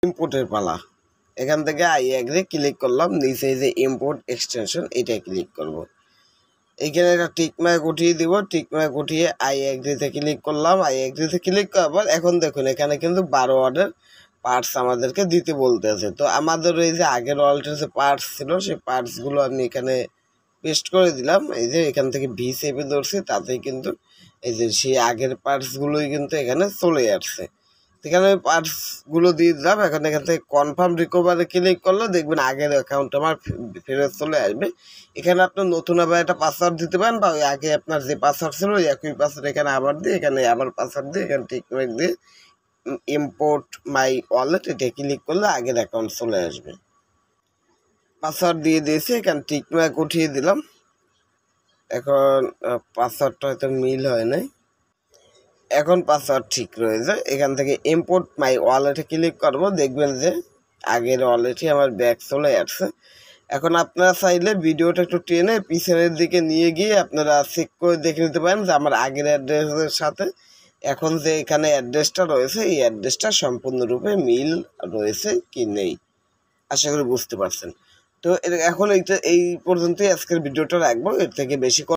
ইম্পোর্টের পালা। এখান থেকে আই এগ্রি ক্লিক করলাম, নিচে যে ইম্পোর্ট এক্সটেনশন এটা ক্লিক করব। এইখানে একটা টিকমার্ক উঠিয়ে দিব, টিকমার্ক উঠিয়ে আই এগ্রিতে ক্লিক করলাম। আই এগ্রিতে ক্লিক করার পর এখন দেখুন এখানে কিন্তু 12 ওয়ার্ডের পার্টস আমাদেরকে দিতে বলতেছে। তো আমাদের এই যে আগের ওয়ার্ল্ডের যে পার্টস ছিল সেই পার্টসগুলো আমি এখানে পেস্ট করে দিলাম। এই যে এখান থেকে ভি সেপে ধরছি, তাতেই কিন্তু এই যে সেই আগের পার্টসগুলোই কিন্তু এখানে চলে আসছে। এখানে ওই পার্টসগুলো দিয়ে দিলাম। এখন এখান থেকে কনফার্ম রিকভারে ক্লিক করলে দেখবেন আগের অ্যাকাউন্ট আমার ফেরত চলে আসবে। এখানে আপনার নতুন আবার একটা পাসওয়ার্ড দিতে পারেন, বা ওই আগে আপনার যে পাসওয়ার্ড ছিল ওই একই পাসওয়ার্ড এখানে আবার দিয়ে এখানে আবার পাসওয়ার্ড দিয়ে এখানে টিকমার্ক দিয়ে ইম্পোর্ট মাই ওয়ালেট এটা ক্লিক করলে আগের অ্যাকাউন্ট চলে আসবে। পাসওয়ার্ড দিয়ে দিয়েছি, এখানে টিকমার্ক উঠিয়ে দিলাম। এখন পাসওয়ার্ডটা হয়তো মিল হয় নাই, এখন পাসওয়ার্ড ঠিক রয়েছে। এখান থেকে ইম্পোর্ট মাই ওয়ালেটে ক্লিক করব, দেখবেন যে আগের ওয়ালেটই আমার ব্যাক চলে আসছে। এখন আপনারা চাইলে ভিডিওটা একটু টেনে পিছনের দিকে নিয়ে গিয়ে আপনারা চেক করে দেখে নিতে পারেন যে আমার আগের অ্যাড্রেসের সাথে এখন যে এখানে অ্যাড্রেসটা রয়েছে এই অ্যাড্রেসটা সম্পূর্ণরূপে মিল রয়েছে কি নেই। আশা করি বুঝতে পারছেন। তো এখন এই পর্যন্তই আজকের ভিডিওটা রাখবো, এর থেকে বেশি